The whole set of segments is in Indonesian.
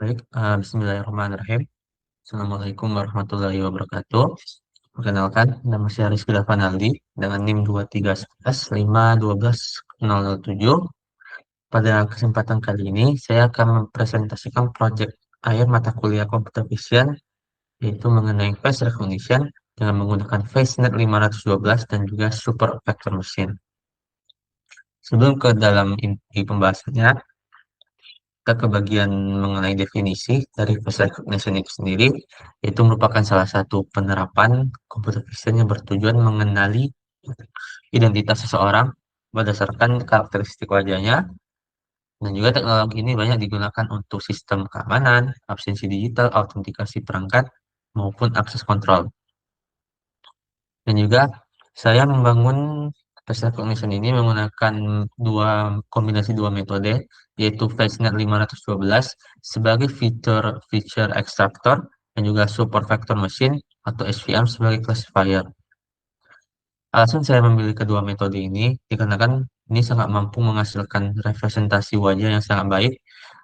Baik, bismillahirrahmanirrahim. Assalamualaikum warahmatullahi wabarakatuh. Perkenalkan, nama saya Rizky Davanaldi dengan NIM 231151207. Pada kesempatan kali ini, saya akan mempresentasikan proyek akhir mata kuliah Computer Vision, yaitu mengenai face recognition dengan menggunakan FaceNet 512 dan juga Super Vector Machine. Sebelum ke dalam inti pembahasannya, kita ke bagian mengenai definisi dari face recognition itu sendiri, itu merupakan salah satu penerapan computer vision yang bertujuan mengenali identitas seseorang berdasarkan karakteristik wajahnya, dan juga teknologi ini banyak digunakan untuk sistem keamanan, absensi digital, autentikasi perangkat, maupun akses kontrol. Dan juga saya membangun face recognition ini menggunakan kombinasi dua metode, yaitu FaceNet 512 sebagai feature extractor dan juga Super Vector Machine atau SVM sebagai classifier. Alasan saya memilih kedua metode ini dikarenakan ini sangat mampu menghasilkan representasi wajah yang sangat baik,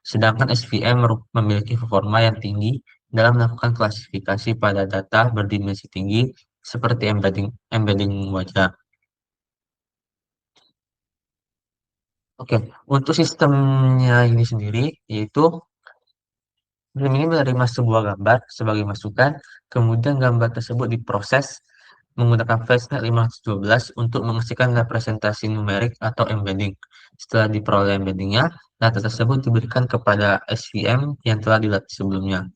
sedangkan SVM memiliki performa yang tinggi dalam melakukan klasifikasi pada data berdimensi tinggi seperti embedding wajah. Oke, untuk sistemnya ini sendiri, yaitu film ini menerima sebuah gambar sebagai masukan, kemudian gambar tersebut diproses menggunakan FaceNet 512 untuk menghasilkan representasi numerik atau embedding. Setelah diperoleh embeddingnya, data tersebut diberikan kepada SVM yang telah dilatih sebelumnya.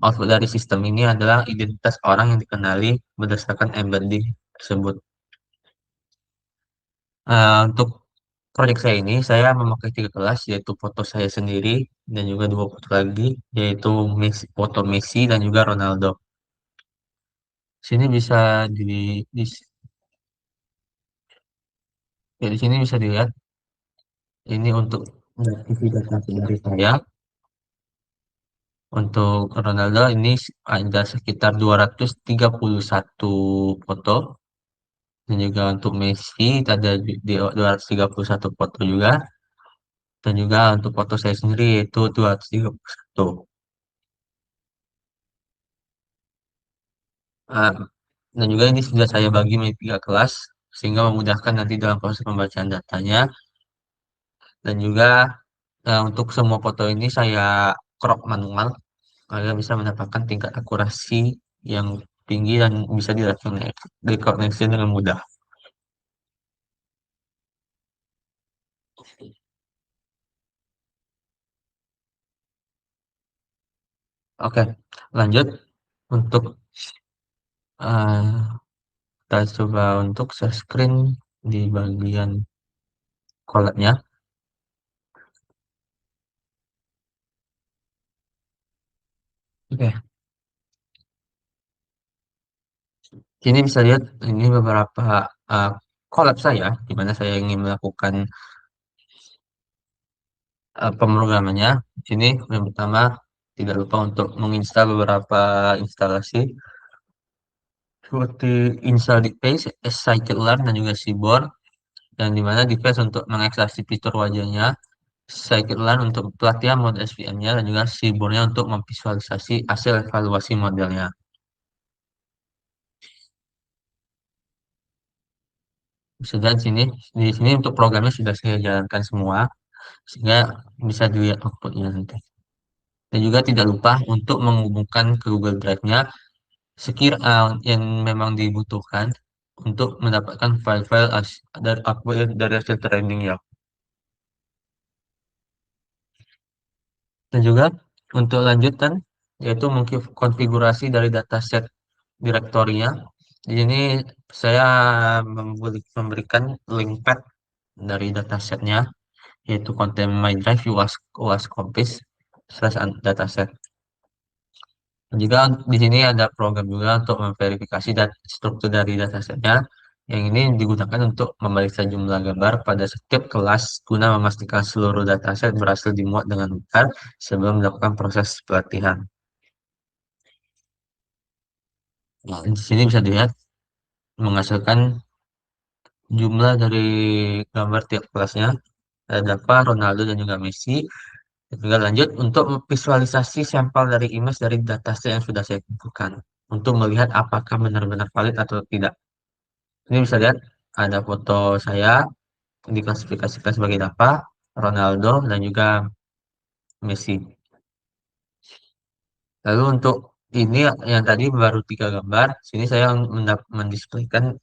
Output dari sistem ini adalah identitas orang yang dikenali berdasarkan embedding tersebut. Untuk proyek saya ini, saya memakai tiga kelas, yaitu foto saya sendiri dan juga dua foto lagi, yaitu foto Messi dan juga Ronaldo. Sini bisa di, ya, di sini bisa dilihat ini untuk aktivitas dari saya. Untuk Ronaldo ini ada sekitar 231 foto, dan juga untuk Messi ada di 231 foto juga, dan juga untuk foto saya sendiri yaitu 231. Ah, dan juga ini sudah saya bagi menjadi tiga kelas sehingga memudahkan nanti dalam proses pembacaan datanya, dan juga untuk semua foto ini saya crop manual agar bisa mendapatkan tingkat akurasi yang tinggi dan bisa direkognisi dengan mudah. Oke, lanjut untuk eh, kita coba untuk share screen di bagian collab-nya. Oke, sini bisa lihat ini beberapa eh, collab saya di mana saya ingin melakukan pemrogramannya. Di sini yang pertama tidak lupa untuk menginstal beberapa instalasi seperti install Device, scikit-learn dan juga Seaborn, yang dimana Device untuk mengekstraksi fitur wajahnya, scikit-learn untuk pelatihan mode SVM-nya, dan juga Seaborn-nya untuk memvisualisasi hasil evaluasi modelnya. Sudah di sini untuk programnya sudah saya jalankan semua sehingga bisa dilihat outputnya nanti. Dan juga tidak lupa untuk menghubungkan ke Google Drive-nya yang memang dibutuhkan untuk mendapatkan file-file dari output dari hasil training ya. Dan juga untuk lanjutan yaitu mungkin konfigurasi dari dataset direktorinya. Di sini saya memberikan link pad dari datasetnya, yaitu content my drive UAS Compass slash dataset. Dan juga di sini ada program juga untuk memverifikasi dan struktur dari datasetnya, yang ini digunakan untuk memeriksa jumlah gambar pada setiap kelas guna memastikan seluruh dataset berhasil dimuat dengan benar sebelum melakukan proses pelatihan. Nah, di sini bisa dilihat menghasilkan jumlah dari gambar tiap kelasnya. Ada Dava, Ronaldo, dan juga Messi. Tinggal lanjut untuk visualisasi sampel dari image dari dataset yang sudah saya kumpulkan untuk melihat apakah benar-benar valid atau tidak. Ini bisa lihat ada foto saya diklasifikasikan sebagai apa, Ronaldo dan juga Messi. Lalu untuk ini yang tadi baru 3 gambar, sini saya mendisplaykan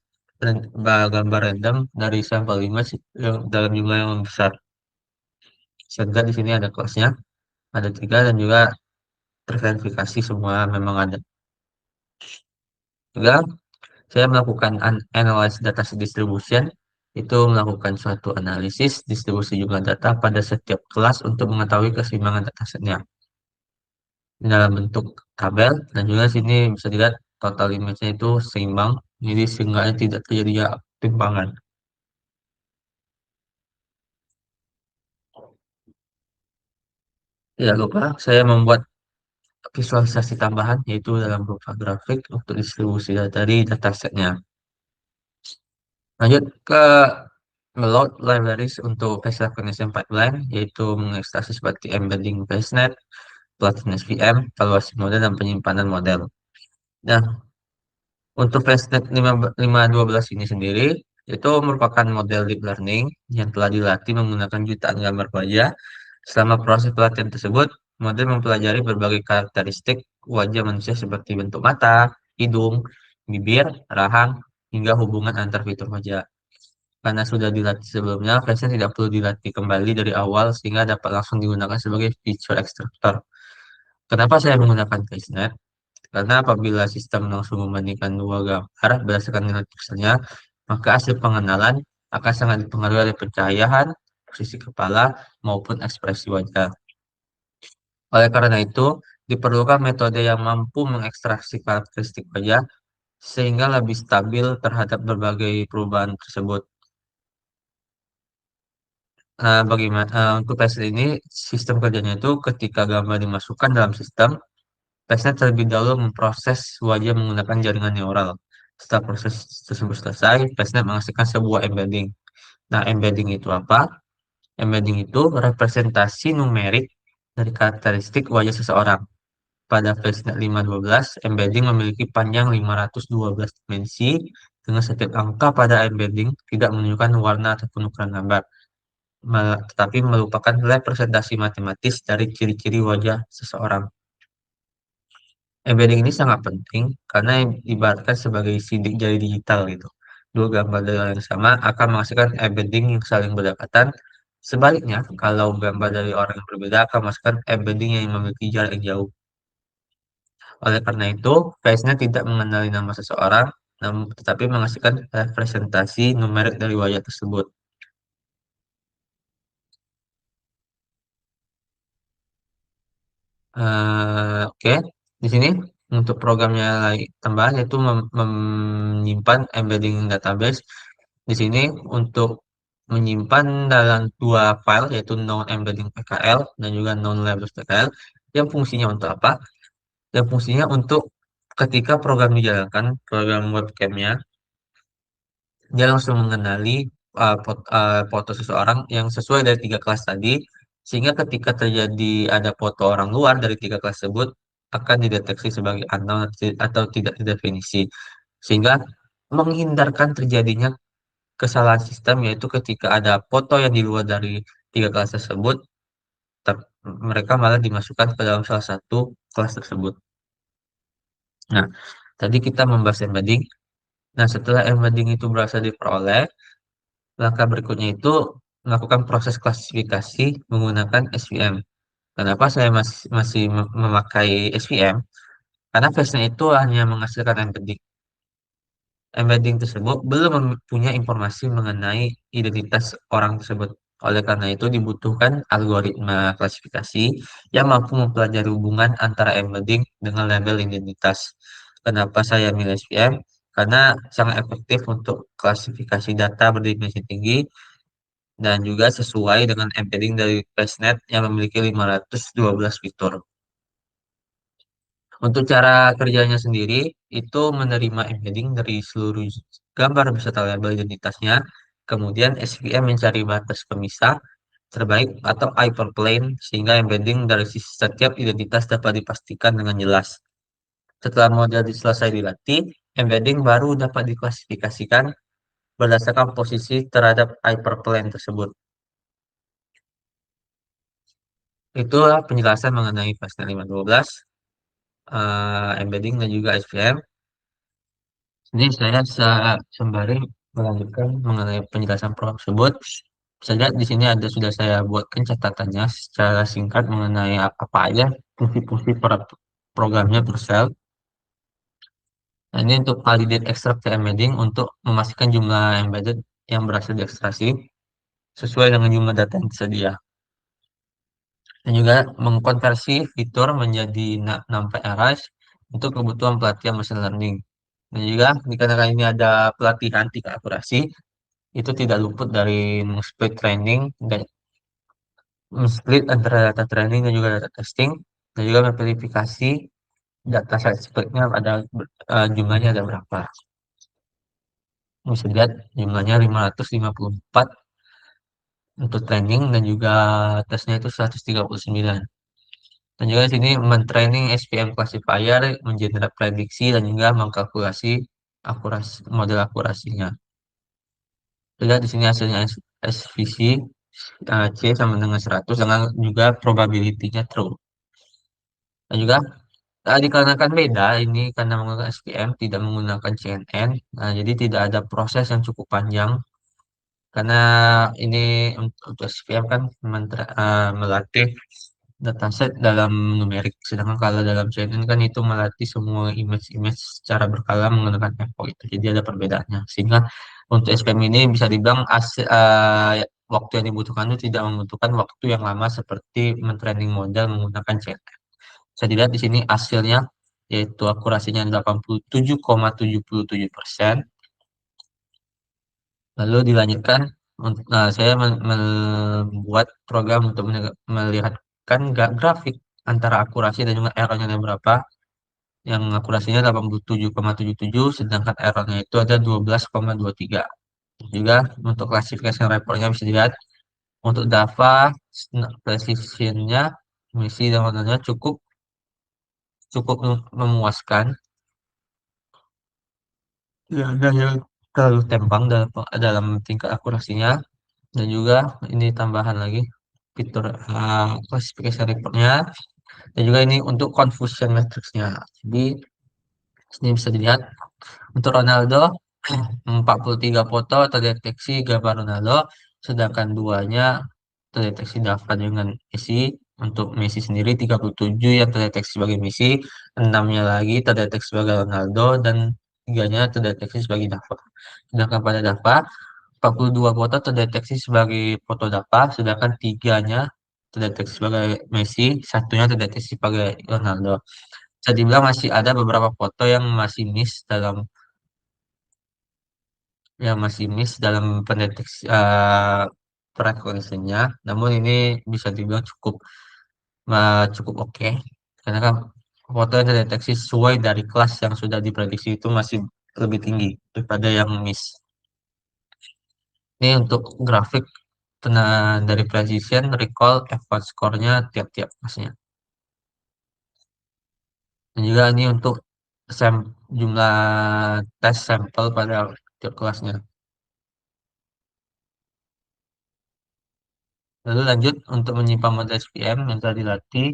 gambar random dari sampel image yang dalam jumlah yang besar. Sehingga di sini ada kelasnya, ada 3 dan juga terverifikasi semua memang ada. Juga saya melakukan analysis data distribution, itu melakukan suatu analisis distribusi jumlah data pada setiap kelas untuk mengetahui keseimbangan datasetnya dalam bentuk tabel dan juga sini bisa dilihat total image-nya itu seimbang, jadi sehingga tidak terjadi timpangan. Tidak lupa saya membuat visualisasi tambahan yaitu dalam berupa grafik untuk distribusi data dari datasetnya. Lanjut ke load libraries untuk face recognition pipeline, yaitu mengekstraksi seperti embedding FaceNet, plugin SVM, evaluasi model, dan penyimpanan model. Nah, untuk FaceNet 512 ini sendiri, itu merupakan model deep learning yang telah dilatih menggunakan jutaan gambar wajah. Selama proses pelatihan tersebut, model mempelajari berbagai karakteristik wajah manusia seperti bentuk mata, hidung, bibir, rahang, hingga hubungan antar fitur wajah. Karena sudah dilatih sebelumnya, Fashion tidak perlu dilatih kembali dari awal sehingga dapat langsung digunakan sebagai feature extractor. Kenapa saya menggunakan FaceNet? Karena apabila sistem langsung membandingkan 2 gambar berdasarkan nilai pixelnya, maka hasil pengenalan akan sangat dipengaruhi oleh pencahayaan, posisi kepala, maupun ekspresi wajah. Oleh karena itu, diperlukan metode yang mampu mengekstraksi karakteristik wajah sehingga lebih stabil terhadap berbagai perubahan tersebut. Bagaimana untuk PSN ini sistem kerjanya itu ketika gambar dimasukkan dalam sistem, PSN terlebih dahulu memproses wajah menggunakan jaringan neural. Setelah proses tersebut selesai, PSN menghasilkan sebuah embedding. Nah, embedding itu apa? Embedding itu representasi numerik dari karakteristik wajah seseorang. Pada FaceNet 512, embedding memiliki panjang 512 dimensi dengan setiap angka pada embedding tidak menunjukkan warna ataupun ukuran gambar tetapi merupakan representasi matematis dari ciri-ciri wajah seseorang. Embedding ini sangat penting karena ibaratkan sebagai sidik jari digital gitu. 2 gambar dari orang yang sama akan menghasilkan embedding yang saling berdekatan. Sebaliknya, kalau gambar dari orang yang berbeda akan menghasilkan embedding yang memiliki jarak yang jauh. Oleh karena itu, face-nya tidak mengenali nama seseorang, namun tetapi menghasilkan representasi numerik dari wajah tersebut. Oke, di sini untuk programnya lagi tambahan yaitu menyimpan embedding database. Di sini untuk menyimpan dalam 2 file yaitu non embedding PKL dan juga non labels PKL yang fungsinya untuk apa? Yang fungsinya untuk ketika program dijalankan, program webcamnya dia langsung mengenali foto seseorang yang sesuai dari 3 kelas tadi, sehingga ketika terjadi ada foto orang luar dari 3 kelas tersebut akan dideteksi sebagai unknown atau tidak terdefinisi, sehingga menghindarkan terjadinya kesalahan sistem yaitu ketika ada foto yang di luar dari 3 kelas tersebut, mereka malah dimasukkan ke dalam salah satu kelas tersebut. Nah, tadi kita membahas embedding. Nah, setelah embedding itu berhasil diperoleh, langkah berikutnya itu melakukan proses klasifikasi menggunakan SVM. Kenapa saya masih memakai SVM? Karena face itu hanya menghasilkan embedding. Embedding tersebut belum punya informasi mengenai identitas orang tersebut. Oleh karena itu dibutuhkan algoritma klasifikasi yang mampu mempelajari hubungan antara embedding dengan label identitas. Kenapa saya milih SVM? Karena sangat efektif untuk klasifikasi data berdimensi tinggi dan juga sesuai dengan embedding dari FastNet yang memiliki 512 fitur. Untuk cara kerjanya sendiri, itu menerima embedding dari seluruh gambar beserta label identitasnya, kemudian SVM mencari batas pemisah, terbaik atau hyperplane sehingga embedding dari setiap identitas dapat dipastikan dengan jelas. Setelah model selesai dilatih, embedding baru dapat diklasifikasikan berdasarkan posisi terhadap hyperplane tersebut. Itulah penjelasan mengenai Fastnet 512, embedding dan juga SVM. Jadi saya sembari melanjutkan mengenai penjelasan program tersebut. Saja di sini ada sudah saya buatkan catatannya secara singkat mengenai apa aja fungsi-fungsi programnya per sel. Nah, ini untuk validate extract dan embedding untuk memastikan jumlah embedded yang berhasil diekstraksi sesuai dengan jumlah data yang tersedia. Dan juga mengkonversi fitur menjadi NumPy arrays untuk kebutuhan pelatihan machine learning. Dan juga dikarenakan ini ada pelatihan tingkat akurasi, itu tidak luput dari split training dan split antara data training dan juga data testing dan juga memverifikasi data set splitnya ada jumlahnya ada berapa. Bisa dilihat jumlahnya 554 untuk training dan juga tesnya itu 139. Dan juga di sini mentraining SVM classifier, mengenerate prediksi dan juga mengkalkulasi model akurasinya. Lihat di sini hasilnya SVC C sama dengan 100 dengan juga probability-nya true. Dan juga dikarenakan beda ini karena menggunakan SVM tidak menggunakan CNN, nah, jadi tidak ada proses yang cukup panjang karena ini untuk SVM kan melatih dataset dalam numerik, sedangkan kalau dalam CNN kan itu melatih semua image-image secara berkala menggunakan tempo itu, jadi ada perbedaannya. Sehingga untuk SVM ini bisa dibilang waktu yang dibutuhkan itu tidak membutuhkan waktu yang lama seperti mentraining model menggunakan CNN. Bisa dilihat di sini hasilnya yaitu akurasinya 87,77%. Lalu dilanjutkan, saya membuat program untuk melihatkan grafik antara akurasi dan juga errornya ada berapa. Yang akurasinya 87,77, sedangkan errornya itu ada 12,23. Juga untuk klasifikasi reportnya bisa dilihat untuk Java precisionnya, misi dan warnanya cukup cukup memuaskan. Ya, dan yang terlalu tembang dalam tingkat akurasinya. Dan juga ini tambahan lagi fitur klasifikasi reportnya dan juga ini untuk confusion matrixnya. Jadi ini bisa dilihat untuk Ronaldo 43 foto terdeteksi gambar Ronaldo, sedangkan duanya terdeteksi Dava dengan Messi. Untuk Messi sendiri 37 yang terdeteksi sebagai Messi, 6-nya lagi terdeteksi sebagai Ronaldo dan 3-nya terdeteksi sebagai Dava. Sedangkan pada Dava 42 foto terdeteksi sebagai foto Dava, sedangkan 3-nya terdeteksi sebagai Messi, satunya terdeteksi sebagai Ronaldo. Bisa dibilang masih ada beberapa foto yang masih miss dalam pendeteksi recognition-nya. Namun ini bisa dibilang cukup oke, karena kan foto yang terdeteksi sesuai dari kelas yang sudah diprediksi itu masih lebih tinggi daripada yang miss. Ini untuk grafik dari precision, recall, effort score-nya tiap-tiap kelasnya. Dan juga ini untuk jumlah tes sampel pada tiap kelasnya. Lalu lanjut untuk menyimpan model SVM yang telah dilatih,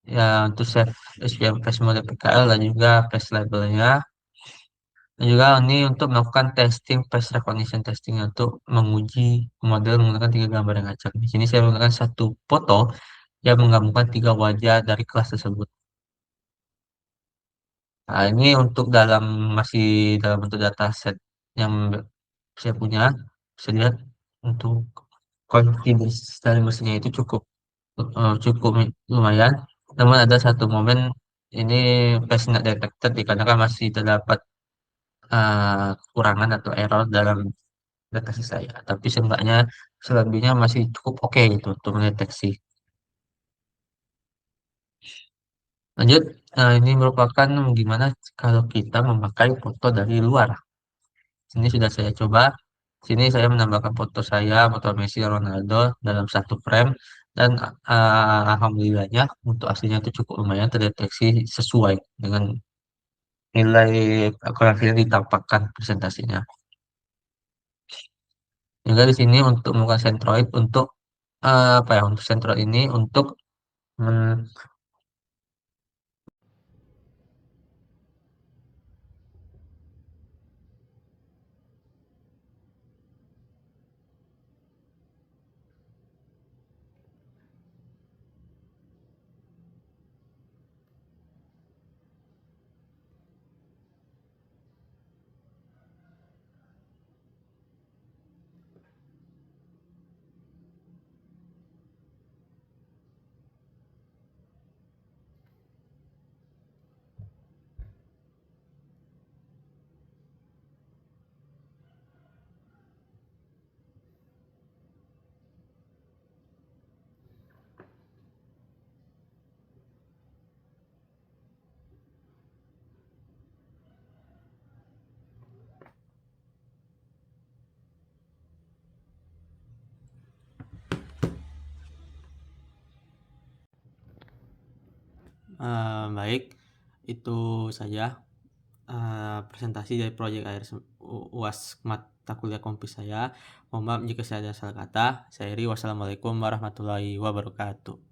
ya untuk save SVM flash model PKL dan juga flash labelnya. Dan juga ini untuk melakukan testing face recognition testing untuk menguji model menggunakan 3 gambar yang acak. Di sini saya menggunakan satu foto yang menggabungkan 3 wajah dari kelas tersebut. Nah, ini untuk masih dalam bentuk dataset yang saya punya. Bisa lihat untuk confidence dari mesinnya itu cukup lumayan. Namun ada satu momen ini face not detected dikarenakan masih terdapat kekurangan atau error dalam deteksi saya. Tapi seenggaknya selebihnya masih cukup oke gitu untuk mendeteksi. Lanjut, ini merupakan gimana kalau kita memakai foto dari luar. Ini sudah saya coba. Sini saya menambahkan foto saya, foto Messi, Ronaldo dalam satu frame dan alhamdulillahnya untuk aslinya itu cukup lumayan terdeteksi sesuai dengan nilai grafis yang ditampakkan presentasinya. Juga di sini untuk menggunakan Centroid untuk apa ya untuk Centroid ini untuk men- Baik, itu saja presentasi dari proyek akhir UAS mata kuliah kompis saya. Mohon maaf jika saya ada salah kata. Saya Iri, wassalamualaikum warahmatullahi wabarakatuh.